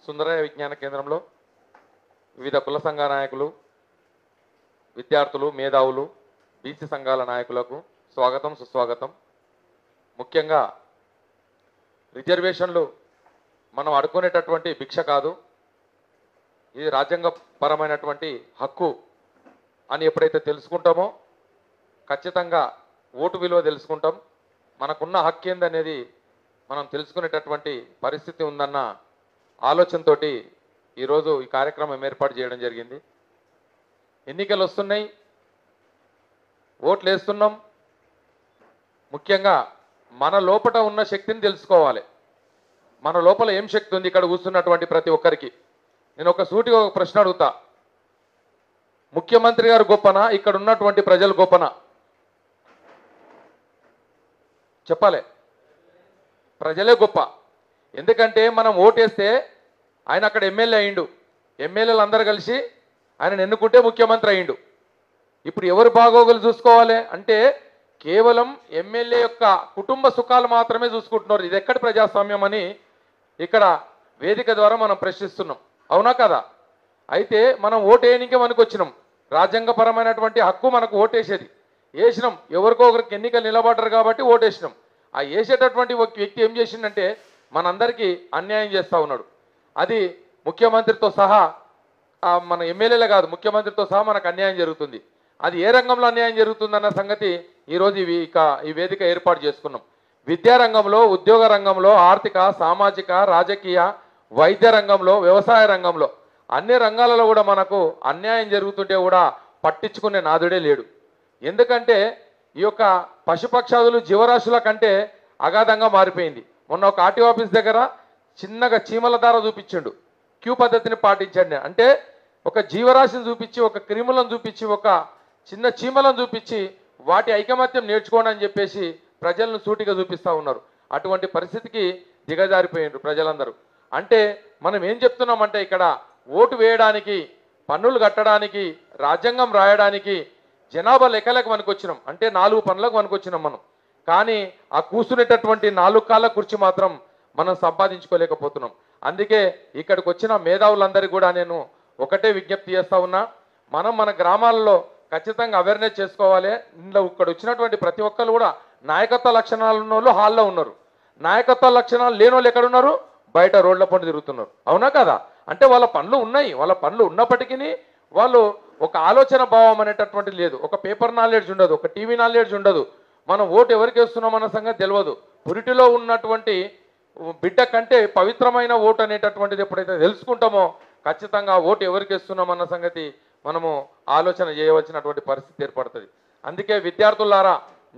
సుందరయ్య విజ్ఞాన కేంద్రంలో వివిధ కుల సంఘ నాయకులు, విద్యార్థులు, మేధావులు, బీసీ సంఘాల నాయకులకు స్వాగతం, సుస్వాగతం. ముఖ్యంగా రిజర్వేషన్లు మనం అడుకునేటటువంటి భిక్ష కాదు, ఇది రాజ్యాంగపరమైనటువంటి హక్కు అని ఎప్పుడైతే తెలుసుకుంటామో ఖచ్చితంగా ఓటు విలువ తెలుసుకుంటాం. మనకున్న హక్కు ఏందనేది మనం తెలుసుకునేటటువంటి పరిస్థితి ఉందన్న ఆలోచనతోటి ఈరోజు ఈ కార్యక్రమం ఏర్పాటు చేయడం జరిగింది. ఎన్నికలు వస్తున్నాయి, ఓట్లు వేస్తున్నాం. ముఖ్యంగా మన లోపల ఉన్న శక్తిని తెలుసుకోవాలి. మన లోపల ఏం శక్తి ఉంది ఇక్కడ కూర్చున్నటువంటి ప్రతి ఒక్కరికి. నేను ఒక సూటిగా ఒక ప్రశ్న అడుగుతా, ముఖ్యమంత్రి గారు గొప్పనా, ఇక్కడ ఉన్నటువంటి ప్రజలు గొప్పనా? చెప్పాలి. ప్రజలే గొప్ప. ఎందుకంటే మనం ఓటేస్తే ఆయన అక్కడ ఎమ్మెల్యే అయ్యిండు, ఎమ్మెల్యేలు అందరూ కలిసి ఆయనను ఎన్నుకుంటే ముఖ్యమంత్రి అయ్యిండు. ఇప్పుడు ఎవరు బాగోగులు చూసుకోవాలి అంటే కేవలం ఎమ్మెల్యే యొక్క కుటుంబ సుఖాలు మాత్రమే చూసుకుంటున్నారు. ఇది ఎక్కడి ప్రజాస్వామ్యం అని ఇక్కడ వేదిక ద్వారా మనం ప్రశ్నిస్తున్నాం. అవునా కదా? అయితే మనం ఓటేయనికే మనకు వచ్చినాం. రాజ్యాంగపరమైనటువంటి హక్కు మనకు ఓటేసేది. వేసినాం, ఎవరికో ఒకరికి ఎన్నికలు నిలబడ్డారు కాబట్టి ఓటేసినాం. ఆ వేసేటటువంటి ఒక వ్యక్తి ఏం చేసిందంటే మనందరికీ అన్యాయం చేస్తూ ఉన్నాడు. అది ముఖ్యమంత్రితో సహా, మన ఎమ్మెల్యేలే కాదు, ముఖ్యమంత్రితో సహా మనకు అన్యాయం జరుగుతుంది. అది ఏ రంగంలో అన్యాయం జరుగుతుందన్న సంగతి ఈరోజు ఈ వేదిక ఏర్పాటు చేసుకున్నాం. విద్యారంగంలో, ఉద్యోగ రంగంలో, ఆర్థిక, సామాజిక, రాజకీయ, వైద్య రంగంలో, వ్యవసాయ రంగంలో, అన్ని రంగాలలో కూడా మనకు అన్యాయం జరుగుతుంటే కూడా పట్టించుకునే నాదుడే లేడు. ఎందుకంటే ఈ యొక్క పశుపక్షాదులు జీవరాశుల కంటే అగాధంగా మారిపోయింది. మొన్న ఒక ఆర్టీఓ ఆఫీస్ దగ్గర చిన్నగా చీమల దార చూపించిండు, క్యూ పద్ధతిని పాటించండి అంటే ఒక జీవరాశిని చూపించి, ఒక క్రిములను చూపించి, ఒక చిన్న చీమలను చూపించి వాటి ఐకమత్యం నేర్చుకోండి అని చెప్పేసి ప్రజలను సూటిగా చూపిస్తూ ఉన్నారు. అటువంటి పరిస్థితికి దిగజారిపోయినారు ప్రజలందరూ. అంటే మనం ఏం చెప్తున్నామంటే ఇక్కడ ఓటు వేయడానికి, పన్నులు కట్టడానికి, రాజ్యాంగం రాయడానికి, జనాభా లెక్కలకు వనుకొచ్చినాం. అంటే 4 పనులకు వనుకొచ్చినాం మనం. కానీ ఆ కూర్చునేటటువంటి 4 కాళ్ళ కుర్చీ మాత్రం మనం సంపాదించుకోలేకపోతున్నాం. అందుకే ఇక్కడికి వచ్చిన మేధావులందరికీ కూడా నేను ఒకటే విజ్ఞప్తి చేస్తూ ఉన్నా, మనం మన గ్రామాల్లో ఖచ్చితంగా అవేర్నెస్ చేసుకోవాలి. ఇందులో ఇక్కడ వచ్చినటువంటి ప్రతి ఒక్కరు కూడా నాయకత్వ లక్షణాలు ఉన్న వాళ్ళు హాల్లో ఉన్నారు, నాయకత్వ లక్షణాలు లేని వాళ్ళు ఎక్కడున్నారు? బయట రోడ్ల పండు తిరుగుతున్నారు. అవునా కదా? అంటే వాళ్ళ పనులు ఉన్నాయి, వాళ్ళ పనులు ఉన్నప్పటికీ వాళ్ళు ఒక ఆలోచన భావం అనేటటువంటిది లేదు, ఒక పేపర్ నాలెడ్జ్ ఉండదు, ఒక టీవీ నాలెడ్జ్ ఉండదు. మనం ఓటు ఎవరికి వేస్తున్నాం అన్న సంగతి తెలియదు. పురిటిలో ఉన్నటువంటి బిడ్డ కంటే పవిత్రమైన ఓటు అనేటటువంటిది ఎప్పుడైతే తెలుసుకుంటామో ఖచ్చితంగా ఓటు ఎవరికి వేస్తున్నాం అన్న సంగతి మనము ఆలోచన చేయవలసినటువంటి పరిస్థితి ఏర్పడుతుంది. అందుకే విద్యార్థులారా,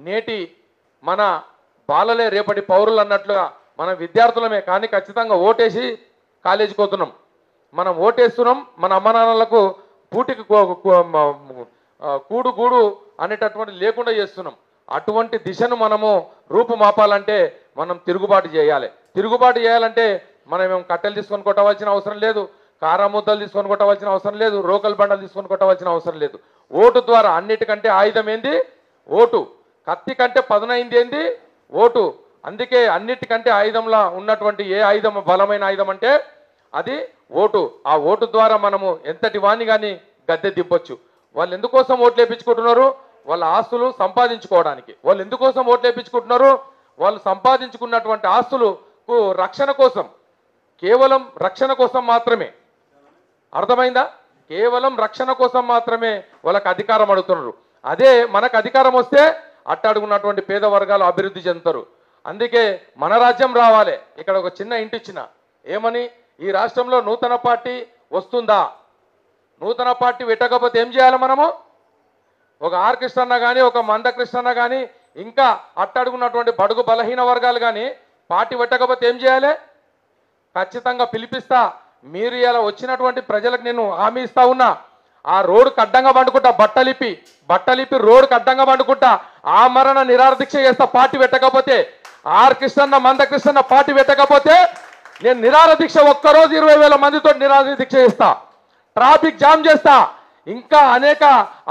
నేటి మన బాలలే రేపటి పౌరులు అన్నట్లుగా మన విద్యార్థులమే, కానీ ఖచ్చితంగా ఓటేసి కాలేజీకి పోతున్నాం. మనం ఓటేస్తున్నాం, మన అమ్మనాన్నలకు పూటికి కూడు గూడు అనేటటువంటి లేకుండా చేస్తున్నాం. అటువంటి దిశను మనము రూపుమాపాలంటే మనం తిరుగుబాటు చేయాలి. తిరుగుబాటు చేయాలంటే మనం ఏం కట్టెలు తీసుకొని కొట్టవలసిన అవసరం లేదు, కారా ముద్దలు తీసుకొని కొట్టవలసిన అవసరం లేదు, రోకల్ బండలు తీసుకొని కొట్టవలసిన అవసరం లేదు. ఓటు ద్వారా అన్నిటికంటే ఆయుధం ఏంది? ఓటు. కత్తి కంటే పదునైంది ఏంది? ఓటు. అందుకే అన్నిటికంటే ఆయుధంలా ఉన్నటువంటి ఏ ఆయుధం బలమైన ఆయుధం అంటే అది ఓటు. ఆ ఓటు ద్వారా మనము ఎంతటి వాణ్ణి కానీ గద్దె దింపొచ్చు. వాళ్ళు ఎందుకోసం ఓట్లు వేయించుకుంటున్నారు? వాళ్ళ ఆస్తులు సంపాదించుకోవడానికి. వాళ్ళు ఎందుకోసం ఓట్లు వేయించుకుంటున్నారు? వాళ్ళు సంపాదించుకున్నటువంటి ఆస్తులకు రక్షణ కోసం, కేవలం రక్షణ కోసం మాత్రమే. అర్థమైందా? కేవలం రక్షణ కోసం మాత్రమే వాళ్ళకి అధికారం అడుగుతున్నారు. అదే మనకు అధికారం వస్తే అట్టడుగున్నటువంటి పేద వర్గాలు అభివృద్ధి చెందుతారు. అందుకే మన రాజ్యం రావాలి. ఇక్కడ ఒక చిన్న ఇంటి ఇచ్చిన ఏమని, ఈ రాష్ట్రంలో నూతన పార్టీ వస్తుందా? నూతన పార్టీ పెట్టకపోతే ఏం చేయాలి మనము? ఒక ఆర్ కృష్ణన్న కానీ, ఒక మందకృష్ణన్న కానీ, ఇంకా అట్టడుగున్నటువంటి బడుగు బలహీన వర్గాలు కానీ పార్టీ పెట్టకపోతే ఏం చేయాలి? ఖచ్చితంగా పిలిపిస్తా. మీరు ఇలా వచ్చినటువంటి ప్రజలకు నేను హామీ ఇస్తా ఉన్నా, ఆ రోడ్డుకు అడ్డంగా పండుకుంటా, బట్టలిపి రోడ్డుకు అడ్డంగా పండుకుంటా, ఆమరణ నిరాహారదీక్ష చేస్తా. పార్టీ పెట్టకపోతే, ఆర్ కృష్ణన్న మందకృష్ణన్న పార్టీ పెట్టకపోతే నేను నిరాహారదీక్ష ఒక్కరోజు 20,000 మందితో నిరాహారదీక్ష చేస్తా, ట్రాఫిక్ జామ్ చేస్తా, ఇంకా అనేక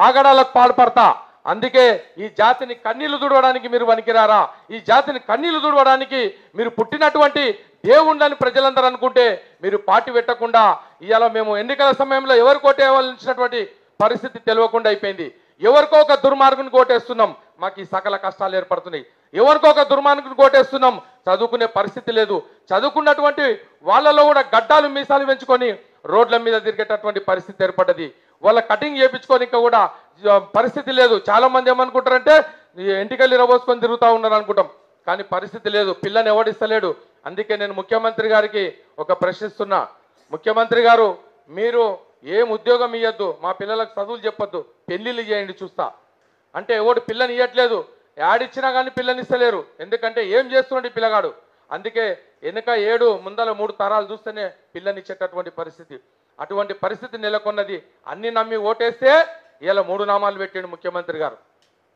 ఆగడాలకు పాల్పడతా. అందుకే ఈ జాతిని కన్నీళ్లు తుడవడానికి మీరు పనికిరారా? ఈ జాతిని కన్నీళ్లు తుడవడానికి మీరు పుట్టినటువంటి దేవుళ్ళని ప్రజలందరూ అనుకుంటే మీరు పార్టీ పెట్టకుండా ఇవాళ మేము ఎన్నికల సమయంలో ఎవరు కోటేయవలసినటువంటి పరిస్థితి తెలియకుండా అయిపోయింది. ఎవరికో ఒక దుర్మార్గుని కోటేస్తున్నాం, మాకు ఈ సకల కష్టాలు ఏర్పడుతున్నాయి. ఎవరికో ఒక దుర్మార్గుని కోటేస్తున్నాం, చదువుకునే పరిస్థితి లేదు. చదువుకున్నటువంటి వాళ్ళలో కూడా గడ్డాలు మీసాలు పెంచుకొని రోడ్ల మీద తిరిగేటటువంటి పరిస్థితి ఏర్పడ్డది. వాళ్ళ కటింగ్ చేయించుకొని ఇంకా కూడా పరిస్థితి లేదు. చాలా మంది ఏమనుకుంటారంటే ఎంటికలు ఇరబోసుకొని తిరుగుతూ ఉన్నారు అనుకుంటాం, కానీ పరిస్థితి లేదు. పిల్లని ఎవడిస్తలేడు. అందుకే నేను ముఖ్యమంత్రి గారికి ఒక ప్రశ్నిస్తున్నా, ముఖ్యమంత్రి గారు మీరు ఏం ఉద్యోగం ఇవ్వద్దు, మా పిల్లలకు చదువులు చెప్పొద్దు, పెళ్లిళ్ళు చేయండి చూస్తా అంటే ఎవడు పిల్లని ఇవ్వట్లేదు. యాడిచ్చినా కానీ పిల్లని ఇస్తలేరు. ఎందుకంటే ఏం చేస్తున్నాడు ఈ పిల్లగాడు. అందుకే వెనుక 7 ముందల 3 తరాలు చూస్తేనే పిల్లని ఇచ్చేటటువంటి పరిస్థితి. అటువంటి పరిస్థితి నెలకొన్నది. అన్ని నమ్మి ఓటేస్తే ఇలా 3 నామాలు పెట్టాడు ముఖ్యమంత్రి గారు.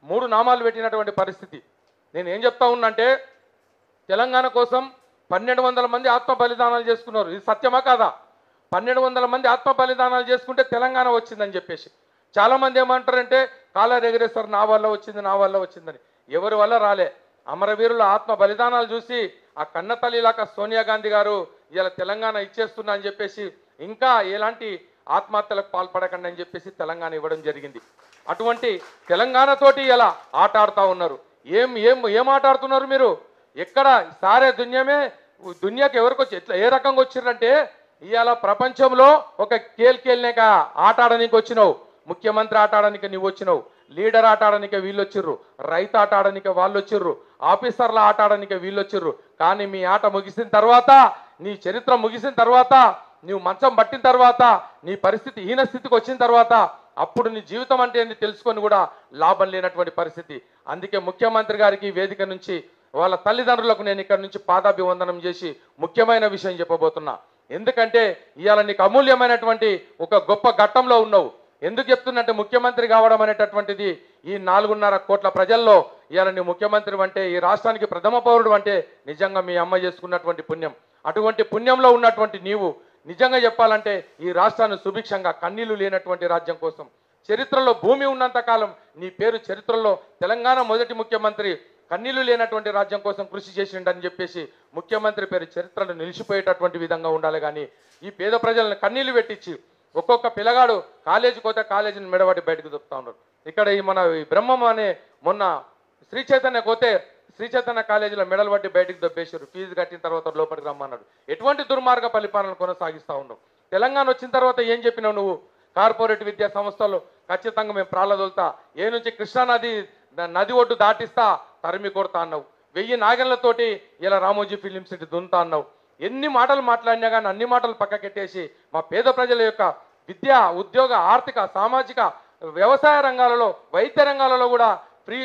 3 నామాలు పెట్టినటువంటి పరిస్థితి. నేను ఏం చెప్తా ఉన్నంటే తెలంగాణ కోసం 1200 మంది ఆత్మ బలిదానాలు చేసుకున్నారు. ఇది సత్యమా కాదా? 1200 మంది ఆత్మ బలిదానాలు చేసుకుంటే తెలంగాణ వచ్చిందని చెప్పేసి చాలామంది ఏమంటారంటే కాలర్ ఎగరేస్తారు, నా వల్ల వచ్చింది నా వల్ల వచ్చిందని. ఎవరి వల్ల రాలే. అమరవీరుల ఆత్మ బలిదానాలు చూసి ఆ కన్నతల్లిలాగా సోనియా గాంధీ గారు ఇలా తెలంగాణ ఇచ్చేస్తున్నా అని చెప్పేసి ఇంకా ఎలాంటి ఆత్మహత్యలకు పాల్పడకండి అని చెప్పేసి తెలంగాణ ఇవ్వడం జరిగింది. అటువంటి తెలంగాణతోటి ఇలా ఆట ఆడుతూ ఉన్నారు. ఏం ఏం ఏం ఆట ఆడుతున్నారు మీరు? ఎక్కడ సారే దునియాకి ఎవరికి వచ్చి ఎట్లా ఏ రకంగా వచ్చిర్రంటే ఇవాళ ప్రపంచంలో ఒక కేల్నేక ఆట ఆడడానికి వచ్చినావు, ముఖ్యమంత్రి ఆట ఆడడానికి నువ్వు వచ్చినావు, లీడర్ ఆట ఆడడానికి వీళ్ళు వచ్చిర్రు, రైతు ఆట ఆడడానికి వాళ్ళు వచ్చిర్రు, ఆఫీసర్ల ఆట ఆడడానికి వీళ్ళు వచ్చిర్రు. కానీ మీ ఆట ముగిసిన తర్వాత, నీ చరిత్ర ముగిసిన తర్వాత, నువ్వు మంచం పట్టిన తర్వాత, నీ పరిస్థితి హీన స్థితికి వచ్చిన తర్వాత అప్పుడు నీ జీవితం అంటే ఏంటి తెలుసుకొని కూడా లాభం లేనటువంటి పరిస్థితి. అందుకే ముఖ్యమంత్రి గారికి వేదిక నుంచి వాళ్ళ తల్లిదండ్రులకు నేను ఇక్కడ నుంచి పాదాభివందనం చేసి ముఖ్యమైన విషయం చెప్పబోతున్నా. ఎందుకంటే ఇవాళ నీకు అమూల్యమైనటువంటి ఒక గొప్ప ఘట్టంలో ఉన్నావు. ఎందుకు చెప్తున్నట్టే ముఖ్యమంత్రి కావడం అనేటటువంటిది ఈ 4.5 కోట్ల ప్రజల్లో ఇవాళ నీ ముఖ్యమంత్రి అంటే, ఈ రాష్ట్రానికి ప్రథమ పౌరుడు అంటే నిజంగా మీ అమ్మ చేసుకున్నటువంటి పుణ్యం. అటువంటి పుణ్యంలో ఉన్నటువంటి నీవు నిజంగా చెప్పాలంటే ఈ రాష్ట్రాన్ని సుభిక్షంగా కన్నీళ్లు లేనటువంటి రాజ్యం కోసం చరిత్రలో భూమి ఉన్నంత కాలం నీ పేరు చరిత్రలో తెలంగాణ మొదటి ముఖ్యమంత్రి కన్నీళ్లు లేనటువంటి రాజ్యం కోసం కృషి చేసిండని చెప్పేసి ముఖ్యమంత్రి పేరు చరిత్రలో నిలిచిపోయేటటువంటి విధంగా ఉండాలి. కానీ ఈ పేద ప్రజలను కన్నీళ్లు పెట్టించి ఒక్కొక్క పిల్లగాడు కాలేజీకి పోతే కాలేజీని మెడబడి బయటకు దొరుకుతా ఉన్నారు. ఇక్కడ ఈ మన బ్రహ్మం అనే మొన్న శ్రీ చైతన్య పోతే శ్రీ చైతన్య కాలేజీలో మెడలు పట్టి బయటకు దొబ్బేశారు. ఫీజు కట్టిన తర్వాత లోపలికి రమ్మన్నాడు. ఎటువంటి దుర్మార్గ పరిపాలన కొనసాగిస్తూ ఉన్నావు. తెలంగాణ వచ్చిన తర్వాత ఏం చెప్పినావు నువ్వు? కార్పొరేట్ విద్యా సంస్థలు ఖచ్చితంగా మేము ప్రాళదొలుతా, ఏ నుంచి కృష్ణానది నది ఒడ్డు దాటిస్తా తరిమి కొడతా అన్నావు. 1000 నాగన్లతోటి ఇలా రామోజీ ఫిలిం సిటీ దున్నుతా అన్నావు. ఎన్ని మాటలు మాట్లాడినా కానీ అన్ని మాటలు పక్కకెట్టేసి మా పేద ప్రజల యొక్క విద్య, ఉద్యోగ, ఆర్థిక, సామాజిక, వ్యవసాయ రంగాలలో, వైద్య రంగాలలో కూడా ఫ్రీ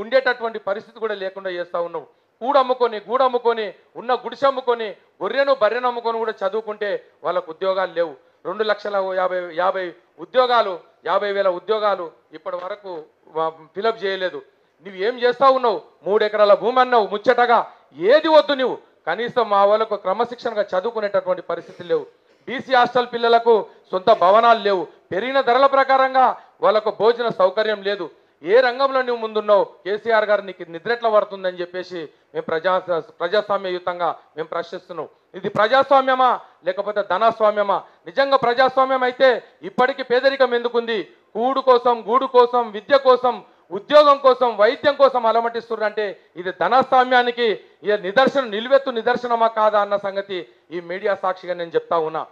ఉండేటటువంటి పరిస్థితి కూడా లేకుండా చేస్తూ ఉన్నావు. కూడమ్ముకొని గూడమ్ముకొని ఉన్న గుడిసె అమ్ముకొని గొర్రెను బర్రెను అమ్ముకొని కూడా చదువుకుంటే వాళ్ళకు ఉద్యోగాలు లేవు. 2,50,000 ఉద్యోగాలు, 50,000 ఉద్యోగాలు ఇప్పటి వరకు ఫిలప్ చేయలేదు. నువ్వు ఏం చేస్తూ ఉన్నావు? 3 ఎకరాల భూమి అన్నావు ముచ్చటగా. ఏది వద్దు నువ్వు. కనీసం మా వాళ్ళకు క్రమశిక్షణగా చదువుకునేటటువంటి పరిస్థితి లేవు. బీసీ హాస్టల్ పిల్లలకు సొంత భవనాలు లేవు. పెరిగిన ధరల ప్రకారంగా వాళ్ళకు భోజన సౌకర్యం లేదు. ఏ రంగంలో నువ్వు ముందున్నావు? కేసీఆర్ గారు నీకు నిద్రెట్లా పడుతుందని చెప్పేసి మేము ప్రజాస్వామ్యయుతంగా మేము ప్రశ్నిస్తున్నాం. ఇది ప్రజాస్వామ్యమా లేకపోతే ధనస్వామ్యమా? నిజంగా ప్రజాస్వామ్యం అయితే ఇప్పటికీ పేదరికం ఎందుకుంది? కూడు కోసం, గూడు కోసం, విద్య కోసం, ఉద్యోగం కోసం, వైద్యం కోసం అలమటిస్తున్నారంటే ఇది ధనస్వామ్యానికి నిలువెత్తు నిదర్శనమా కాదా అన్న సంగతి ఈ మీడియా సాక్షిగా నేను చెప్తా ఉన్నా.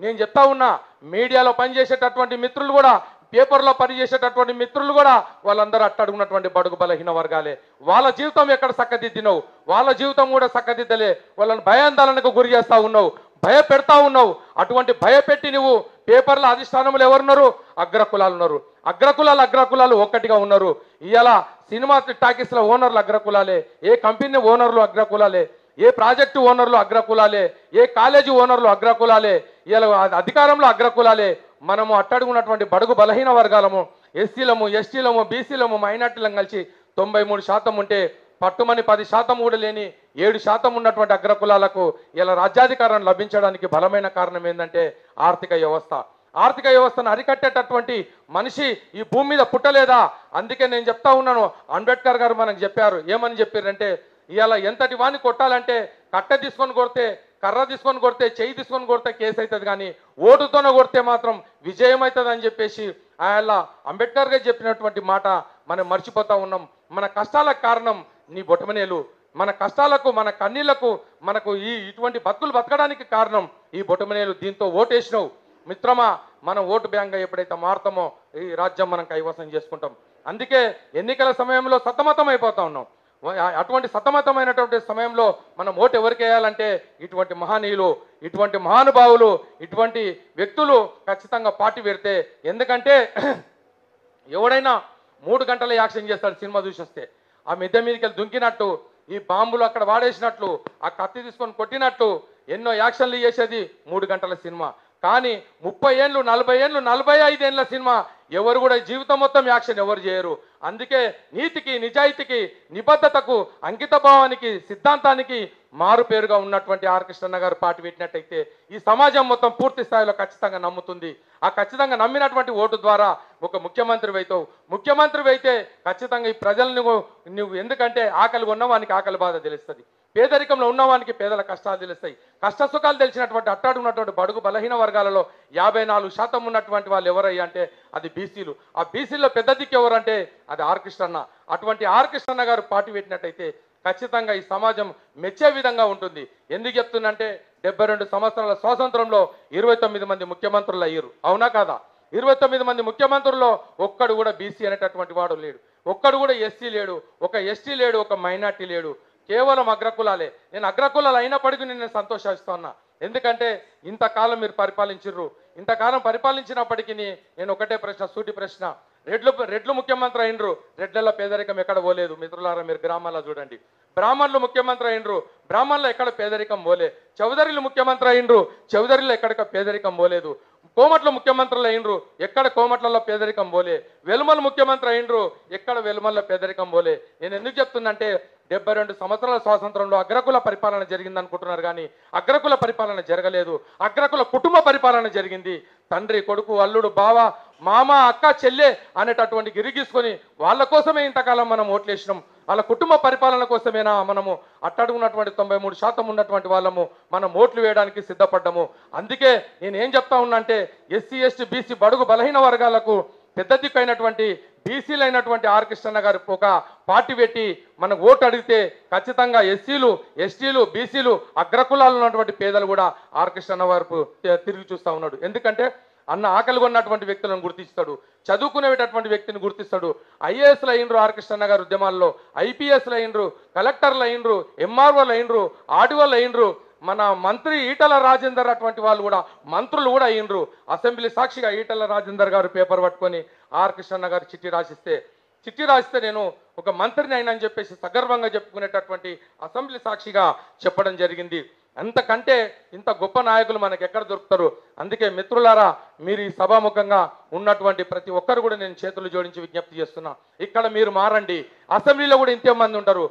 నేను చెప్తా ఉన్నా, మీడియాలో పనిచేసేటటువంటి మిత్రులు కూడా, పేపర్లో పనిచేసేటటువంటి మిత్రులు కూడా వాళ్ళందరూ అట్టడుగున్నటువంటి బడుగు బలహీన వర్గాలే. వాళ్ళ జీవితం ఎక్కడ చక్కదిద్దినవు? వాళ్ళ జీవితం కూడా చక్కదిద్దలే. వాళ్ళని భయాందోళనకు గురి చేస్తూ ఉన్నావు, భయపెడతా ఉన్నావు. అటువంటి భయపెట్టి నువ్వు పేపర్ల అధిష్టానంలో ఎవరున్నారు? అగ్రకులాలు ఉన్నారు. అగ్రకులాలు ఒక్కటిగా ఉన్నారు. ఇవాళ సినిమా టాకీస్ల ఓనర్లు అగ్రకులాలే, ఏ కంపెనీ ఓనర్లు అగ్రకులాలే, ఏ ప్రాజెక్టు ఓనర్లు అగ్రకులాలే, ఏ కాలేజీ ఓనర్లు అగ్రకులాలే, ఇలా అధికారంలో అగ్రకులాలే. మనము అట్టడుగున్నటువంటి బడుగు బలహీన వర్గాలము, ఎస్సీలము, ఎస్టీలము, బీసీలము, మైనార్టీలను కలిసి 93% ఉంటే పట్టుమని 10% కూడా లేని 7% ఉన్నటువంటి అగ్రకులాలకు ఇలా రాజ్యాధికారం లభించడానికి బలమైన కారణం ఏంటంటే ఆర్థిక వ్యవస్థ. ఆర్థిక వ్యవస్థను అరికట్టేటటువంటి మనిషి ఈ భూమి మీద పుట్టలేదా? అందుకే నేను చెప్తా ఉన్నాను, అంబేద్కర్ గారు మనకు చెప్పారు. ఏమని చెప్పారంటే ఇవాళ ఎంతటి వాడిని కొట్టాలంటే కట్ట తీసుకొని కొడితే, కర్ర తీసుకొని కొడితే, చెయ్యి తీసుకొని కొడితే కేసు అవుతుంది, కానీ ఓటుతోనే కొడితే మాత్రం విజయం అవుతుంది అని చెప్పేసి ఆయన అంబేద్కర్ గారు చెప్పినటువంటి మాట మనం మర్చిపోతా ఉన్నాం. మన కష్టాలకు కారణం నీ బొటమనేలు, మన కష్టాలకు, మన కన్నీళ్లకు, మనకు ఇటువంటి బతుకులు బతకడానికి కారణం ఈ బొటమనేలు. దీంతో ఓటేసినావు మిత్రమా, మనం ఓటు బ్యాంక్గా ఎప్పుడైతే మారుతామో ఈ రాజ్యం మనం కైవసం చేసుకుంటాం. అందుకే ఎన్నికల సమయంలో సతమతం అయిపోతా ఉన్నాం. అటువంటి సతమతమైనటువంటి సమయంలో మనం ఓటు ఎవరికి వేయాలంటే ఇటువంటి మహనీయులు, ఇటువంటి మహానుభావులు, ఇటువంటి వ్యక్తులు ఖచ్చితంగా పార్టీ పెడితే. ఎందుకంటే ఎవడైనా 3 గంటల యాక్షన్ చేస్తాడు సినిమా చూసి వస్తే. ఆ మిద్దె మీదకి వెళ్ళి దుంకినట్టు, ఈ బాంబులు అక్కడ వాడేసినట్లు, ఆ కత్తి తీసుకొని కొట్టినట్టు ఎన్నో యాక్షన్లు చేసేది 3 గంటల సినిమా. కానీ 30 ఏళ్ళు, 40 ఏళ్ళు, 45 ఏళ్ళ సినిమా ఎవరు కూడా జీవితం మొత్తం యాక్షన్ ఎవరు చేయరు. అందుకే నీతికి, నిజాయితీకి, నిబద్ధతకు, అంకిత భావానికి, సిద్ధాంతానికి మారుపేరుగా ఉన్నటువంటి ఆర్ కృష్ణన్న గారు పార్టీ పెట్టినట్టయితే ఈ సమాజం మొత్తం పూర్తి స్థాయిలో ఖచ్చితంగా నమ్ముతుంది. ఆ ఖచ్చితంగా నమ్మినటువంటి ఓటు ద్వారా ఒక ముఖ్యమంత్రి అవుతావు. ముఖ్యమంత్రి అయితే ఖచ్చితంగా ఈ ప్రజలను నువ్వు, ఎందుకంటే ఆకలి ఉన్నవానికి ఆకలి బాధ తెలుస్తుంది, పేదరికంలో ఉన్నవానికి పేదల కష్టాలు తెలుస్తాయి. కష్ట సుఖాలు తెలిసినటువంటి అట్టాడు ఉన్నటువంటి బడుగు బలహీన వర్గాలలో 54% ఉన్నటువంటి వాళ్ళు ఎవరయ్యా అంటే అది బీసీలు. ఆ బీసీలో పెద్ద దిక్కు ఎవరంటే అది ఆర్ కృష్ణన్న. అటువంటి ఆర్ కృష్ణన్న గారు పార్టీ పెట్టినట్టయితే ఖచ్చితంగా ఈ సమాజం మెచ్చే విధంగా ఉంటుంది. ఎందుకు చెప్తున్నంటే 72 సంవత్సరాల స్వాతంత్రంలో 29 మంది ముఖ్యమంత్రులు అయ్యారు, అవునా కాదా? 29 మంది ముఖ్యమంత్రుల్లో ఒక్కడు కూడా బీసీ అనేటటువంటి వాడు లేడు, ఒక్కడు కూడా ఎస్సీ లేడు, ఒక ఎస్టీ లేడు, ఒక మైనార్టీ లేడు, కేవలం అగ్రకులాలే. నేను అగ్రకులాలు అయినప్పటికీ నేను సంతోషిస్తున్నా. ఎందుకంటే ఇంతకాలం మీరు పరిపాలించిర్రు, ఇంతకాలం పరిపాలించినప్పటికీ నేను ఒకటే ప్రశ్న, సూటి ప్రశ్న, రెడ్లు ముఖ్యమంత్రి అయినరు, రెడ్లలో పేదరికం ఎక్కడ పోలేదు. మిత్రులారా మీరు గ్రామాల్లో చూడండి. బ్రాహ్మణులు ముఖ్యమంత్రి అయినరు, బ్రాహ్మణులు ఎక్కడ పేదరికం పోలే. చౌదరిలు ముఖ్యమంత్రి అయినరు, చౌదరిలో ఎక్కడ పేదరికం పోలేదు. కోమట్ల ముఖ్యమంత్రులు అయినరు, ఎక్కడ కోమట్లలో పేదరికం పోలే. వెలుమల ముఖ్యమంత్రి అయినరు, ఎక్కడ వెలుమల్లో పేదరికం పోలే. నేను ఎందుకు చెప్తున్నంటే 72 సంవత్సరాల స్వాతంత్రంలో అగ్రకుల పరిపాలన జరిగింది అనుకుంటున్నారు, కానీ అగ్రకుల పరిపాలన జరగలేదు. అగ్రకుల కుటుంబ పరిపాలన జరిగింది. తండ్రి, కొడుకు, అల్లుడు, బావ, మామ, అక్క, చెల్లె అనేటటువంటి గిరిగీసుకొని వాళ్ళ కోసమే ఇంతకాలం మనం ఓట్లేసినాం. వాళ్ళ కుటుంబ పరిపాలన కోసమేనా మనము అట్టడుగున్నటువంటి 93% ఉన్నటువంటి వాళ్ళము మనం ఓట్లు వేయడానికి సిద్ధపడ్డాము. అందుకే నేను ఏం చెప్తా ఉన్నా అంటే ఎస్సీ, ఎస్టీ, బీసీ, బడుగు బలహీన వర్గాలకు పెద్ద దిక్కు అయినటువంటి బీసీలు అయినటువంటి ఆర్ కృష్ణన్న గారు ఒక పార్టీ పెట్టి మనకు ఓటు అడిగితే ఖచ్చితంగా ఎస్సీలు, ఎస్టీలు, బీసీలు, అగ్రకులాలు ఉన్నటువంటి పేదలు కూడా ఆర్ కృష్ణన్న వారు తిరిగి చూస్తూ ఉన్నాడు. ఎందుకంటే అన్న ఆకలి కొన్నటువంటి వ్యక్తులను గుర్తిస్తాడు, చదువుకునేటటువంటి వ్యక్తిని గుర్తిస్తాడు. ఐఏఎస్లు అయినరు ఆర్ కృష్ణన్న గారు ఉద్యమాల్లో, ఐపీఎస్లు అయినరు, కలెక్టర్లు అయినరు, ఎంఆర్ఓలు అయినరు, ఆర్డీఓలు అయినరు, మన మంత్రి ఈటల రాజేందర్ అటువంటి వాళ్ళు కూడా మంత్రులు కూడా అయినరు. అసెంబ్లీ సాక్షిగా ఈటల రాజేందర్ గారు పేపర్ పట్టుకొని ఆర్ కృష్ణన్న గారు చిట్టి రాసిస్తే నేను ఒక మంత్రిని అయినా అని చెప్పేసి సగర్వంగా చెప్పుకునేటటువంటి అసెంబ్లీ సాక్షిగా చెప్పడం జరిగింది. అంతకంటే ఇంత గొప్ప నాయకులు మనకు ఎక్కడ దొరుకుతారు? అందుకే మిత్రులారా, మీరు ఈ సభాముఖంగా ఉన్నటువంటి ప్రతి ఒక్కరు కూడా నేను చేతులు జోడించి విజ్ఞప్తి చేస్తున్నా, ఇక్కడ మీరు మారండి. అసెంబ్లీలో కూడా ఇంతే మంది ఉంటారు,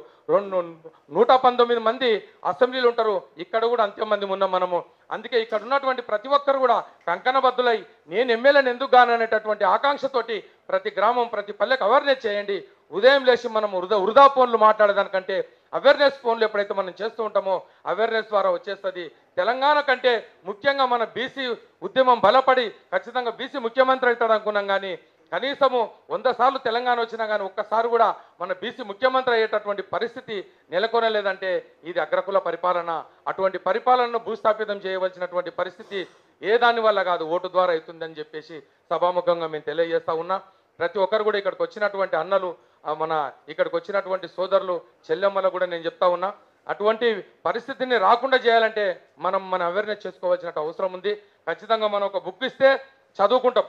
119 మంది అసెంబ్లీలు ఉంటారు, ఇక్కడ కూడా అంతే మంది ఉన్నాం మనము. అందుకే ఇక్కడ ఉన్నటువంటి ప్రతి ఒక్కరు కూడా కంకణబద్దులై నేను ఎమ్మెల్యేని ఎందుకు గాననేటటువంటి ఆకాంక్షతోటి ప్రతి గ్రామం, ప్రతి పల్లెకు అవేర్నెస్ చేయండి. ఉదయం లేచి మనం వృధా ఫోన్లు మాట్లాడేదానికంటే అవేర్నెస్ ఫోన్లు ఎప్పుడైతే మనం చేస్తూ ఉంటామో అవేర్నెస్ ద్వారా వచ్చేస్తుంది. తెలంగాణ కంటే ముఖ్యంగా మన బీసీ ఉద్యమం బలపడి ఖచ్చితంగా బీసీ ముఖ్యమంత్రి అవుతాడు అనుకున్నాం, కానీ కనీసము 100 సార్లు తెలంగాణ వచ్చినా కానీ ఒక్కసారి కూడా మన బీసీ ముఖ్యమంత్రి అయ్యేటటువంటి పరిస్థితి నెలకొనలేదంటే ఇది అగ్రకుల పరిపాలన. అటువంటి పరిపాలనను భూస్థాపితం చేయవలసినటువంటి పరిస్థితి ఏ దాని వల్ల కాదు, ఓటు ద్వారా అవుతుందని చెప్పేసి సభాముఖంగా మేము తెలియజేస్తా ఉన్నా. ప్రతి ఒక్కరు కూడా ఇక్కడికి వచ్చినటువంటి అన్నలు, మన ఇక్కడికి వచ్చినటువంటి సోదరులు, చెల్లెమ్మలు కూడా నేను చెప్తా ఉన్నా, అటువంటి పరిస్థితిని రాకుండా చేయాలంటే మన అవేర్నెస్ చేసుకోవాల్సిన అవసరం ఉంది. ఖచ్చితంగా మనం ఒక బుక్ ఇస్తే చదువుకుంటాం,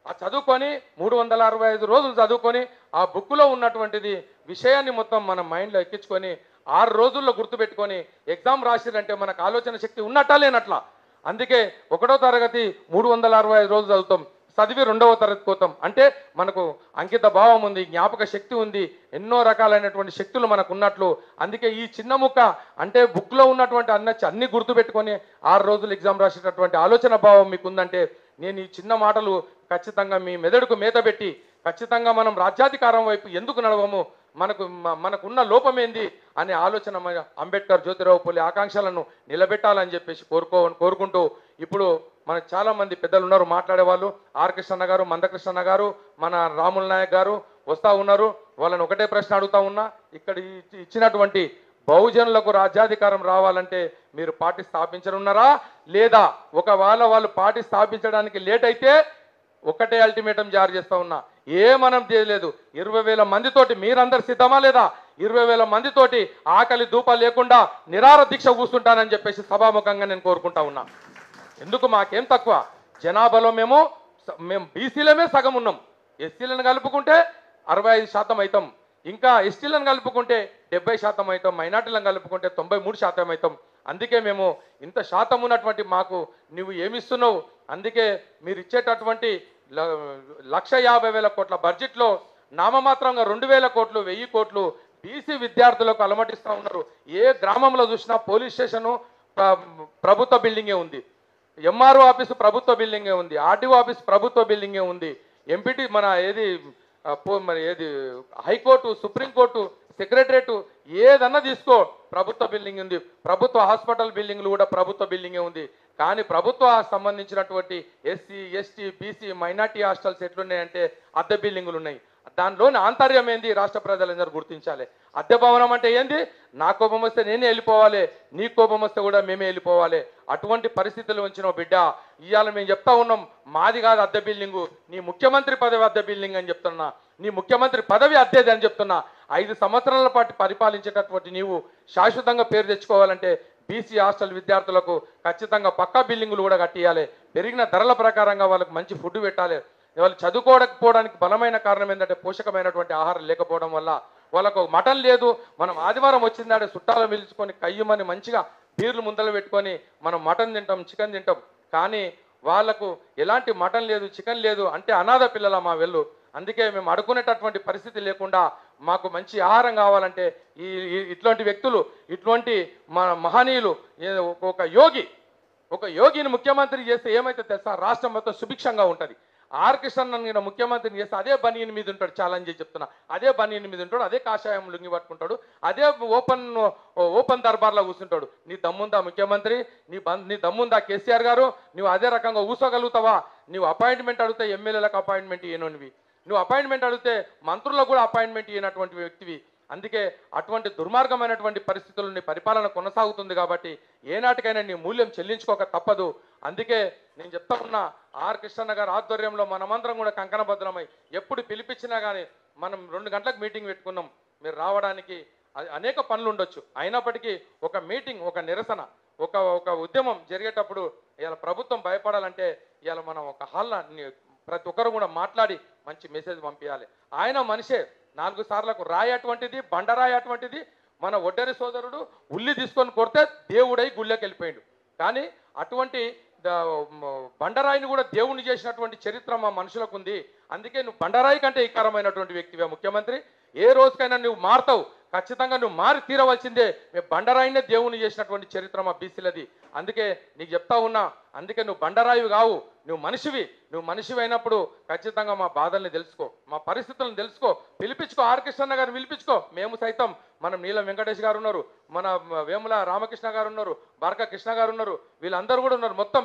ఆ చదువుకొని 365 రోజులు చదువుకొని ఆ బుక్లో ఉన్నటువంటిది విషయాన్ని మొత్తం మన మైండ్లో ఎక్కించుకొని 6 రోజుల్లో గుర్తుపెట్టుకొని ఎగ్జామ్ రాసిరంటే మనకు ఆలోచన శక్తి ఉన్నట్టా లేనట్లా. అందుకే 1వ తరగతి 365 రోజులు చదువుతాం, చదివి 2వ తరగతి పోతాం అంటే మనకు అంకిత భావం ఉంది, జ్ఞాపక శక్తి ఉంది, ఎన్నో రకాలైనటువంటి శక్తులు మనకు ఉన్నట్లు. అందుకే ఈ చిన్న ముక్క అంటే బుక్లో ఉన్నటువంటి అన్ని గుర్తుపెట్టుకొని 6 రోజులు ఎగ్జామ్ రాసేటటువంటి ఆలోచన భావం మీకు ఉందంటే నేను ఈ చిన్న మాటలు ఖచ్చితంగా మీ మెదడుకు మేత పెట్టి ఖచ్చితంగా మనం రాజ్యాధికారం వైపు ఎందుకు నడవము, మనకున్న లోపం ఏంది అనే ఆలోచన అంబేద్కర్ జ్యోతిరావు పూలే ఆకాంక్షలను నిలబెట్టాలని చెప్పేసి కోరుకుంటూ ఇప్పుడు మనకు చాలా మంది పెద్దలు ఉన్నారు మాట్లాడేవాళ్ళు. ఆర్ కృష్ణన్న గారు, మందకృష్ణన్న గారు, మన రాముల నాయక్ గారు వస్తూ ఉన్నారు. వాళ్ళని ఒకటే ప్రశ్న అడుగుతా ఉన్నా, ఇక్కడ ఇచ్చినటువంటి బహుజనులకు రాజ్యాధికారం రావాలంటే మీరు పార్టీ స్థాపించనున్నారా లేదా? ఒకవేళ వాళ్ళు పార్టీ స్థాపించడానికి లేట్ అయితే ఒకటే అల్టిమేటం జారీ చేస్తా ఉన్నా, మనం చేయలేదు 20,000 మందితోటి మీరందరు సిద్ధమా లేదా? 20,000 మందితోటి ఆకలి దూప లేకుండా నిరార దీక్ష కూర్చుంటానని చెప్పేసి సభాముఖంగా నేను కోరుకుంటా ఉన్నా. ఎందుకు మాకేం తక్కువ? జనాభాలో మేము బీసీలమే సగం ఉన్నాం. ఎస్సీలను కలుపుకుంటే 65% అవుతాం, ఇంకా ఎస్టీలను కలుపుకుంటే 70% అవుతాం, మైనార్టీలను కలుపుకుంటే 93% అవుతాం. అందుకే మేము ఇంత శాతం ఉన్నటువంటి మాకు నువ్వు ఏమిస్తున్నావు? అందుకే మీరు ఇచ్చేటటువంటి 1,50,000 కోట్ల బడ్జెట్లో నామమాత్రంగా 2,000 కోట్లు 1,000 కోట్లు బీసీ విద్యార్థులకు అలమటిస్తూ ఉన్నారు. ఏ గ్రామంలో చూసినా పోలీస్ స్టేషను ప్రభుత్వ బిల్డింగే ఉంది, ఎంఆర్ఓ ఆఫీసు ప్రభుత్వ బిల్డింగే ఉంది, ఆర్డీఓ ఆఫీస్ ప్రభుత్వ బిల్డింగే ఉంది, ఎంపీటీ మన ఏది హైకోర్టు, సుప్రీంకోర్టు, సెక్రటరేట్ ఏదన్నా తీసుకో ప్రభుత్వ బిల్డింగ్ ఉంది, ప్రభుత్వ హాస్పిటల్ బిల్డింగ్లు కూడా ప్రభుత్వ బిల్డింగే ఉంది. కానీ ప్రభుత్వ సంబంధించినటువంటి SC, ST, BC, minority hostels ఎట్లున్నాయంటే అద్దె బిల్డింగులు ఉన్నాయి. దానిలోని ఆంతర్యం ఏంది రాష్ట్ర ప్రజలందరూ గుర్తించాలి. అద్దె భవనం అంటే ఏంది? నా కోపం వస్తే నేనే వెళ్ళిపోవాలి, నీ కోపం వస్తే కూడా మేమే వెళ్ళిపోవాలి. అటువంటి పరిస్థితులు వచ్చిన బిడ్డ ఇవాళ మేము చెప్తా ఉన్నాం, మాది కాదు అద్దె బిల్డింగు, నీ ముఖ్యమంత్రి పదవి అద్దె బిల్డింగ్ అని చెప్తున్నా, నీ ముఖ్యమంత్రి పదవి అద్దెది అని చెప్తున్నా. 5 సంవత్సరాల పాటు పరిపాలించేటటువంటి నీవు శాశ్వతంగా పేరు తెచ్చుకోవాలంటే బీసీ హాస్టల్ విద్యార్థులకు ఖచ్చితంగా పక్కా బిల్డింగులు కూడా కట్టియాలి. పెరిగిన ధరల ప్రకారంగా వాళ్ళకి మంచి ఫుడ్ పెట్టాలి. వాళ్ళు చదువుకోవడానికి బలమైన కారణం ఏంటంటే పోషకమైనటువంటి ఆహారం లేకపోవడం వల్ల వాళ్ళకు మటన్ లేదు. మనం ఆదివారం వచ్చిందాడే చుట్టాలు పిలుచుకొని కయ్యమని మంచిగా బీర్లు ముందలు పెట్టుకొని మనం మటన్ తింటాం, చికెన్ తింటాం. కానీ వాళ్లకు ఎలాంటి మటన్ లేదు, చికెన్ లేదు అంటే అనాథ పిల్లల మా వెళ్ళు. అందుకే మేము అడుకునేటటువంటి పరిస్థితి లేకుండా మాకు మంచి ఆహారం కావాలంటే ఇట్లాంటి వ్యక్తులు, ఇట్లాంటి మహనీయులు, ఒక యోగిని ముఖ్యమంత్రి చేస్తే ఏమైతే తెలుసా? రాష్ట్రం మొత్తం సుభిక్షంగా ఉంటుంది. ఆర్ కృష్ణ ముఖ్యమంత్రిని చేస్తే అదే బనీని మీద ఉంటాడు, ఛాలెంజ్ చెప్తున్నా, అదే బనీని మీద ఉంటాడు, అదే కాషాయం లుంగి పట్టుకుంటాడు, అదే ఓపెన్ దర్బార్లో కూర్చుంటాడు. నీ దమ్ముందా ముఖ్యమంత్రి? నీ దమ్ముందా కేసీఆర్ గారు? నువ్వు అదే రకంగా ఊసగలుగుతావా? నువ్వు అపాయింట్మెంట్ అడిగితే ఎమ్మెల్యేలకు అపాయింట్మెంట్ ఇవ్వనివి, నువ్వు అపాయింట్మెంట్ అడిగితే మంత్రులకు కూడా అపాయింట్మెంట్ ఇవ్వనటువంటి వ్యక్తివి. అందుకే అటువంటి దుర్మార్గమైనటువంటి పరిస్థితులని పరిపాలన కొనసాగుతుంది. కాబట్టి ఏనాటికైనా నీ మూల్యం చెల్లించుకోక తప్పదు. అందుకే నేను చెప్తా ఉన్నా, ఆర్ కృష్ణన్న గారి ఆధ్వర్యంలో మనమందరం కూడా కంకణబద్ధమై ఎప్పుడు పిలిపించినా కానీ మనం 2 గంటలకు మీటింగ్ పెట్టుకున్నాం. మీరు రావడానికి అనేక పనులు ఉండొచ్చు, అయినప్పటికీ ఒక మీటింగ్, ఒక నిరసన, ఒక ఉద్యమం జరిగేటప్పుడు ఇవాళ ప్రభుత్వం భయపడాలంటే ఇవాళ మనం ఒక హాల్లో ప్రతి ఒక్కరు కూడా మాట్లాడి మంచి మెసేజ్ పంపించాలి. ఆయన మనిషే 4 సార్లకు రాయి అటువంటిది, బండరాయి అటువంటిది. మన ఒడ్డరి సోదరుడు ఉల్లి తీసుకొని కొడితే దేవుడై గుళ్ళకి వెళ్ళిపోయాడు. కానీ అటువంటి బండరాయిని కూడా దేవుణ్ణి చేసినటువంటి చరిత్ర మా మనుషులకు ఉంది. అందుకే నువ్వు బండరాయి కంటే ఇకరమైనటువంటి వ్యక్తివే ముఖ్యమంత్రి. ఏ రోజుకైనా నువ్వు మారుతావు, ఖచ్చితంగా నువ్వు మారి తీరవలసిందే. మేము బండరాయినే దేవుని చేసినటువంటి చరిత్ర మా బీసీలది. అందుకే నీకు చెప్తా ఉన్నా, అందుకే నువ్వు బండరాయి కావు, నువ్వు మనిషివి. నువ్వు మనిషివి అయినప్పుడు ఖచ్చితంగా మా బాధల్ని తెలుసుకో, మా పరిస్థితులను తెలుసుకో, పిలిపించుకో. ఆర్ కృష్ణ గారిని పిలిపించుకో. మేము సైతం, మనం నీలం వెంకటేష్ గారు ఉన్నారు, మన వేముల రామకృష్ణ గారు ఉన్నారు, బార్క కృష్ణ గారు ఉన్నారు, వీళ్ళందరూ కూడా ఉన్నారు. మొత్తం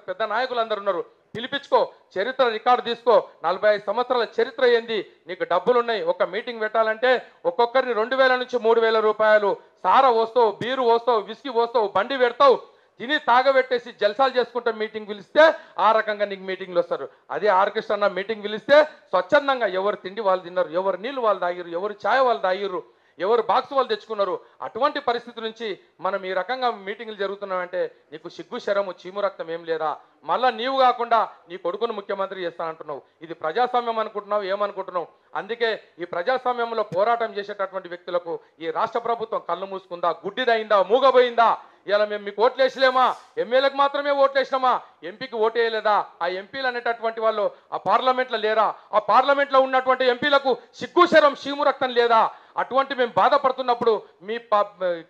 పెద్ద నాయకులు అందరు ఉన్నారు. పిలిపించుకో, చరిత్ర రికార్డు తీసుకో. 45 సంవత్సరాల చరిత్ర ఏంది? నీకు డబ్బులున్నాయి. ఒక మీటింగ్ పెట్టాలంటే ఒక్కొక్కరిని 2,000 నుంచి 3,000 రూపాయలు సారా పోస్తావు, బీరు పోస్తావు, విస్కీ పోస్తావు, బండి పెడతావు, తిని తాగబెట్టేసి జల్సాలు చేసుకుంటే మీటింగ్ పిలిస్తే ఆ రకంగా నీకు మీటింగ్లు వస్తారు. అదే ఆర్ కృష్ణ మీటింగ్ పిలిస్తే స్వచ్ఛందంగా ఎవరు తిండి వాళ్ళు తిన్నారు, ఎవరు నీళ్ళు వాళ్ళు తాగిర్రు, ఎవరు ఛాయ్ వాళ్ళు తాగిర్రు, ఎవరు బాక్స్ వాళ్ళు తెచ్చుకున్నారు. అటువంటి పరిస్థితి నుంచి మనం ఈ రకంగా మీటింగ్లు జరుగుతున్నామంటే నీకు సిగ్గు శరము చీము రక్తం ఏం లేదా? మళ్ళా నీవు కాకుండా నీ కొడుకును ముఖ్యమంత్రి చేస్తానంటున్నావు. ఇది ప్రజాస్వామ్యం అనుకుంటున్నావు, ఏమనుకుంటున్నావు? అందుకే ఈ ప్రజాస్వామ్యంలో పోరాటం చేసేటటువంటి వ్యక్తులకు ఈ రాష్ట్ర ప్రభుత్వం కళ్ళు మూసుకుందా, గుడ్డిదైందా, మూగబోయిందా? ఇలా మేము మీకు ఓట్లేసలేమా? ఎమ్మెల్యేలకు మాత్రమే ఓట్లేసినామా? ఎంపీకి ఓటేయలేదా? ఆ ఎంపీలు అనేటటువంటి వాళ్ళు ఆ పార్లమెంట్లో లేరా? ఆ పార్లమెంట్లో ఉన్నటువంటి ఎంపీలకు సిగ్గు శరం చీము రక్తం లేదా? అటువంటి మేము బాధపడుతున్నప్పుడు మీ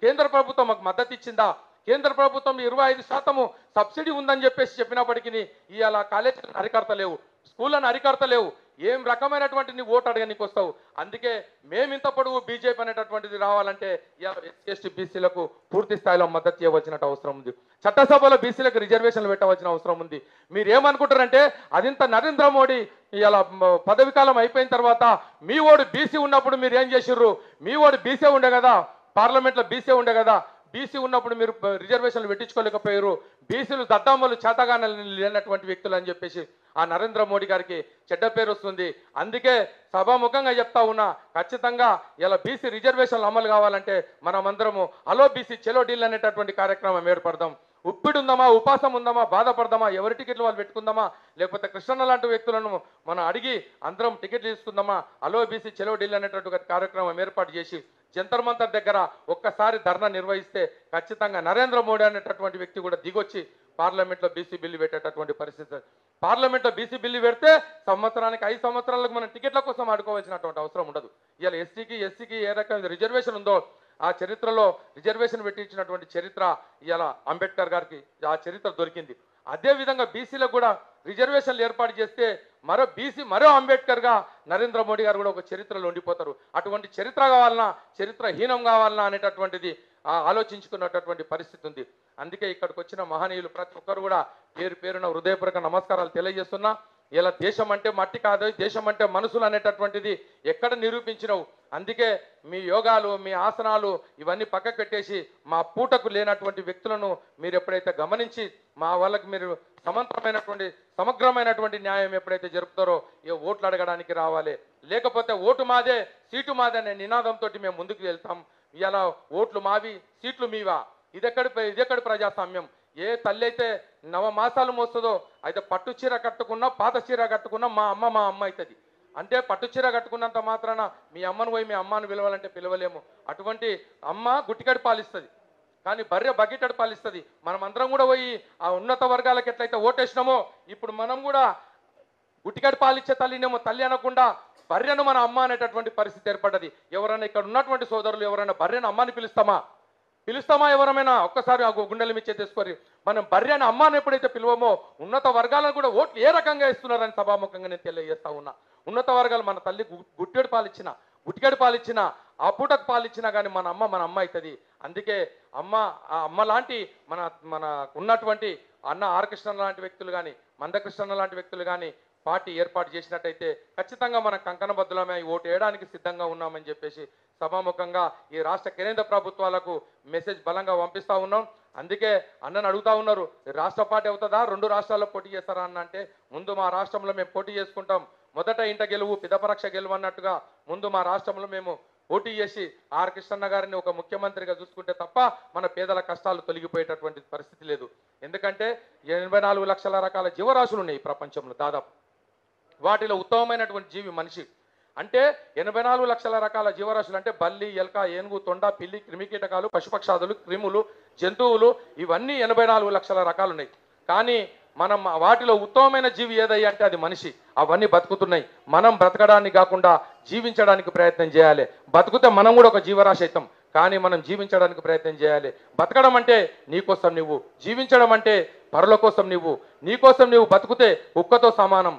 కేంద్ర ప్రభుత్వం మాకు మద్దతు ఇచ్చిందా? కేంద్ర ప్రభుత్వం 25% సబ్సిడీ ఉందని చెప్పేసి చెప్పినప్పటికీ ఇవాళ కాలేజీలను అరికడతలేవు, స్కూళ్ళను అరికడతలేవు. ఏం రకమైనటువంటి నీ ఓటు అడగనికి వస్తావు? అందుకే మేమింత పొడుగు బీజేపీ అనేటటువంటిది రావాలంటే ఎస్సీ బీసీలకు పూర్తి స్థాయిలో మద్దతు చేయవలసిన అవసరం ఉంది. చట్టసభలో బీసీలకు రిజర్వేషన్లు పెట్టవలసిన అవసరం ఉంది. మీరు ఏమనుకుంటారంటే అదింత నరేంద్ర మోడీ ఇలా పదవి కాలం అయిపోయిన తర్వాత మీ ఓడు బీసీ ఉన్నప్పుడు మీరు ఏం చేసిర్రు? మీ ఓడు బీసీ ఉండే కదా, పార్లమెంట్లో బీసీ ఉండే కదా, బీసీ ఉన్నప్పుడు మీరు రిజర్వేషన్లు పెట్టించుకోలేకపోయారు, బీసీలు దద్దామ్మలు చేతగాన లేనటువంటి వ్యక్తులు అని చెప్పేసి ఆ నరేంద్ర మోడీ గారికి చెడ్డ పేరు వస్తుంది. అందుకే సభాముఖంగా చెప్తా ఉన్నా, ఖచ్చితంగా ఇలా బీసీ రిజర్వేషన్లు అమలు కావాలంటే మనమందరము హలో బీసీ చెలో డీల్ అనేటటువంటి కార్యక్రమం ఏర్పడదాం. ఉప్పిడి ఉందామా, ఉపాసం ఉందామా, బాధపడదామా, ఎవరి టికెట్లు వాళ్ళు పెట్టుకుందామా, లేకపోతే కృష్ణన్న లాంటి వ్యక్తులను మనం అడిగి అందరం టికెట్లు తీసుకుందామా, హలో బీసీ చెలో డీల్ అనేటటువంటి కార్యక్రమం ఏర్పాటు చేసి జంతర్ మంతర్ దగ్గర ఒక్కసారి ధర్నా నిర్వహిస్తే ఖచ్చితంగా నరేంద్ర మోడీ అనేటటువంటి వ్యక్తి కూడా దిగొచ్చి పార్లమెంట్లో బీసీ బిల్లు పెట్టేటటువంటి పరిస్థితి. పార్లమెంట్లో బీసీ బిల్లు పెడితే సంవత్సరానికి 5 సంవత్సరాలకు మనం టికెట్ల కోసం ఆడుకోవాల్సినటువంటి అవసరం ఉండదు. ఇలా ఎస్సీకి ఏ రకమైన రిజర్వేషన్ ఉందో ఆ చరిత్రలో రిజర్వేషన్ పెట్టించినటువంటి చరిత్ర ఇవాళ అంబేద్కర్ గారికి ఆ చరిత్ర దొరికింది. అదేవిధంగా బీసీలకు కూడా రిజర్వేషన్లు ఏర్పాటు చేస్తే మరో అంబేద్కర్గా నరేంద్ర మోడీ గారు కూడా ఒక చరిత్రలో ఉండిపోతారు. అటువంటి చరిత్ర కావాలన్నా, చరిత్రహీనం కావాలన్నా అనేటటువంటిది ఆలోచించుకున్నటువంటి పరిస్థితి ఉంది. అందుకే ఇక్కడికి వచ్చిన మహనీయులు ప్రతి ఒక్కరు కూడా పేరు పేరున హృదయపూర్వక నమస్కారాలు తెలియజేస్తున్నా. ఇలా దేశం అంటే మట్టి కాదు, దేశం అంటే మనసులు అనేటటువంటిది ఎక్కడ నిరూపించినవు. అందుకే మీ యోగాలు, మీ ఆసనాలు ఇవన్నీ పక్కకు పెట్టేసి మా పూటకు లేనటువంటి వ్యక్తులను మీరు ఎప్పుడైతే గమనించి మా వాళ్ళకి మీరు సమగ్రమైనటువంటి న్యాయం ఎప్పుడైతే జరుపుతారో ఈ ఓట్లు అడగడానికి రావాలి. లేకపోతే ఓటు మాదే సీటు మాదే అనే నినాదంతో మేము ముందుకు వెళ్తాం. ఇలా ఓట్లు మావి సీట్లు మీవా, ఇదెక్కడి ప్రజాస్వామ్యం? ఏ తల్లి అయితే 9 మాసాలు మోస్తుందో అయితే పట్టు చీర కట్టుకున్నా పాత చీర కట్టుకున్నా మా అమ్మ అవుతుంది. అంటే పట్టు చీర కట్టుకున్నంత మాత్రాన మీ అమ్మను పోయి మీ అమ్మను పిలవాలంటే పిలవలేము. అటువంటి అమ్మ గుట్టికడి పాలిస్తుంది, కానీ బర్రె బకెటడి పాలిస్తుంది. మనం అందరం కూడా పోయి ఆ ఉన్నత వర్గాలకు ఎట్లయితే ఓటేసినామో ఇప్పుడు మనం కూడా గుట్టికడి పాలిచ్చే తల్లినేమో తల్లి అనకుండా బర్రెను మన అమ్మ అనేటటువంటి పరిస్థితి ఏర్పడ్డది. ఎవరైనా ఇక్కడ ఉన్నటువంటి సోదరులు ఎవరైనా బర్రెను అమ్మని పిలుస్తామా? ఎవరమైనా ఒక్కసారి గుండెల మిచ్చే తీసుకొని మనం బర్రెని అమ్మాని ఎప్పుడైతే పిలువమో ఉన్నత వర్గాలను కూడా ఓట్లు ఏ రకంగా ఇస్తున్నారని సభాముఖంగా నేను తెలియజేస్తా ఉన్నా. ఉన్నత వర్గాలు మన తల్లి గుట్టిగడి పాలిచ్చిన ఆ పూటకు పాలిచ్చినా కానీ మన అమ్మ అవుతుంది. అందుకే ఆ అమ్మ లాంటి మన ఉన్నటువంటి అన్న ఆర్ కృష్ణ లాంటి వ్యక్తులు కానీ మందకృష్ణ లాంటి వ్యక్తులు కానీ పార్టీ ఏర్పాటు చేసినట్టయితే ఖచ్చితంగా మనం కంకణబద్దులమే ఓటు వేయడానికి సిద్ధంగా ఉన్నామని చెప్పేసి సభాముఖంగా ఈ రాష్ట్ర కేంద్ర ప్రభుత్వాలకు మెసేజ్ బలంగా పంపిస్తా ఉన్నాం. అందుకే అన్నను అడుగుతా ఉన్నారు, రాష్ట్ర పార్టీ అవుతుందా, 2 రాష్ట్రాల్లో పోటీ చేస్తారా అన్న అంటే ముందు మా రాష్ట్రంలో మేము పోటీ చేసుకుంటాం. మొదట ఇంట గెలువు పిదపరక్ష గెలువు అన్నట్టుగా ముందు మా రాష్ట్రంలో మేము పోటీ చేసి ఆర్ కృష్ణన్న గారిని ఒక ముఖ్యమంత్రిగా చూసుకుంటే తప్ప మన పేదల కష్టాలు తొలగిపోయేటటువంటి పరిస్థితి లేదు. ఎందుకంటే 84 లక్షల రకాల జీవరాశులు ఉన్నాయి ఈ ప్రపంచంలో. దాదాపు వాటిలో ఉత్తమమైనటువంటి జీవి మనిషి. అంటే 84 లక్షల రకాల జీవరాశులు అంటే బల్లి, ఎలక, ఏనుగు, తొండ, పిల్లి, క్రిమికీటకాలు, పశుపక్షాదులు, క్రిములు, జంతువులు ఇవన్నీ 84 లక్షల రకాలు ఉన్నాయి. కానీ మనం వాటిలో ఉత్తమమైన జీవి ఏదయ్యా అంటే అది మనిషి. అవన్నీ బతుకుతున్నాయి. మనం బ్రతకడానికి కాకుండా జీవించడానికి ప్రయత్నం చేయాలి. బతుకుతే మనం కూడా ఒక జీవరాశి అవుతాం, కానీ మనం జీవించడానికి ప్రయత్నం చేయాలి. బతకడం అంటే నీకోసం నువ్వు, జీవించడం అంటే పరుల కోసం నువ్వు. నీకోసం నువ్వు బతుకుతే కుక్కతో సమానం.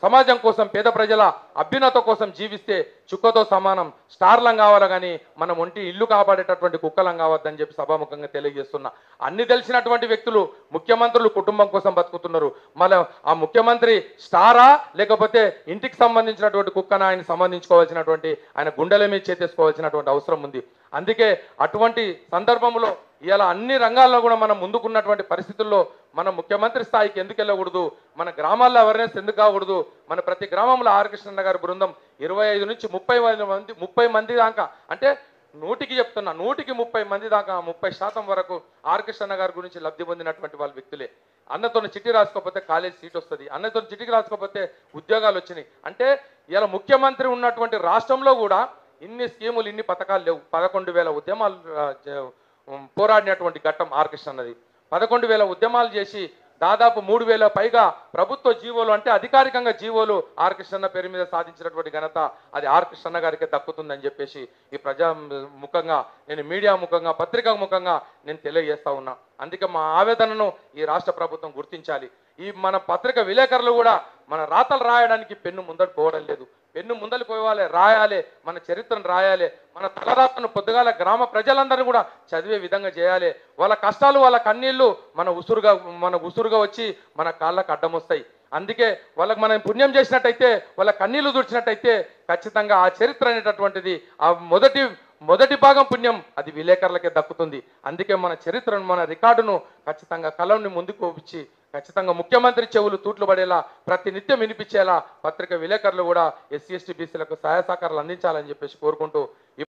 సమాజం కోసం పేద ప్రజల అభ్యున్నత కోసం జీవిస్తే చుక్కతో సమానం. స్టార్లం కావాలి కానీ మనం ఒంటి ఇల్లు కాపాడేటటువంటి కుక్కలం కావద్దని చెప్పి సభాముఖంగా తెలియజేస్తున్నా. అన్ని తెలిసినటువంటి వ్యక్తులు ముఖ్యమంత్రులు కుటుంబం కోసం బతుకుతున్నారు. మళ్ళీ ఆ ముఖ్యమంత్రి స్టారా లేకపోతే ఇంటికి సంబంధించినటువంటి కుక్కన ఆయన సంబంధించుకోవాల్సినటువంటి ఆయన గుండెల మీద చేసేసుకోవాల్సినటువంటి అవసరం ఉంది. అందుకే అటువంటి సందర్భంలో ఇలా అన్ని రంగాల్లో కూడా మనం ముందుకున్నటువంటి పరిస్థితుల్లో మనం ముఖ్యమంత్రి స్థాయికి ఎందుకు వెళ్ళకూడదు, మన గ్రామాల్లో అవేర్నెస్ ఎందుకు కాకూడదు? మన ప్రతి గ్రామంలో ఆర్ కృష్ణ గారి బృందం 25 నుంచి 30 మంది దాకా, అంటే 100కి చెప్తున్నా 100కి 30 మంది దాకా 30% వరకు ఆర్ కృష్ణ గారి గురించి లబ్ధి పొందినటువంటి వాళ్ళ వ్యక్తులే. అన్నతో చిట్టి రాసుకోకపోతే కాలేజ్ సీట్ వస్తుంది, అన్నతో చిట్టికి రాసుకోకపోతే ఉద్యోగాలు వచ్చినాయి. అంటే ఇలా ముఖ్యమంత్రి ఉన్నటువంటి రాష్ట్రంలో కూడా ఇన్ని స్కీములు ఇన్ని పథకాలు లేవు. 11,000 ఉద్యమాలు పోరాడినటువంటి ఘట్టం ఆర్ కృష్ణన్నది. 11,000 ఉద్యమాలు చేసి దాదాపు 3,000 పైగా ప్రభుత్వ జీవోలు అంటే అధికారికంగా జీవోలు ఆర్ కృష్ణన్న పేరు మీద సాధించినటువంటి ఘనత అది ఆర్ కృష్ణన్న గారికి దక్కుతుందని చెప్పేసి ఈ ప్రజా ముఖంగా నేను మీడియా ముఖంగా పత్రికా ముఖంగా నేను తెలియజేస్తా ఉన్నా. అందుకే మా ఆవేదనను ఈ రాష్ట్ర ప్రభుత్వం గుర్తించాలి. ఈ మన పత్రిక విలేకరులు కూడా మన రాతలు రాయడానికి పెన్ను ముందడు పోవడం లేదు. పెన్ను ముందలు పోవాలి, రాయాలి, మన చరిత్రను రాయాలి, మన తలరాతను పొద్దుగాల గ్రామ ప్రజలందరినీ కూడా చదివే విధంగా చేయాలి. వాళ్ళ కష్టాలు వాళ్ళ కన్నీళ్ళు మన ఉసురుగా వచ్చి మన కాళ్ళకు అడ్డం వస్తాయి. అందుకే వాళ్ళకి మనం పుణ్యం చేసినట్టయితే, వాళ్ళ కన్నీళ్లు తుడిచినట్టయితే ఖచ్చితంగా ఆ చరిత్ర అనేటటువంటిది, ఆ మొదటి భాగం పుణ్యం అది విలేకరులకే దక్కుతుంది. అందుకే మన చరిత్రను, మన రికార్డును ఖచ్చితంగా కలంని ముందుకు వచ్చి ఖచ్చితంగా ముఖ్యమంత్రి చెవులు తూట్లు పడేలా ప్రతి నిత్యం వినిపించేలా పత్రిక విలేకరులు కూడా ఎస్సీ ఎస్టీ బీసీలకు సహాయ సహకారాలు అందించాలని చెప్పేసి కోరుకుంటూ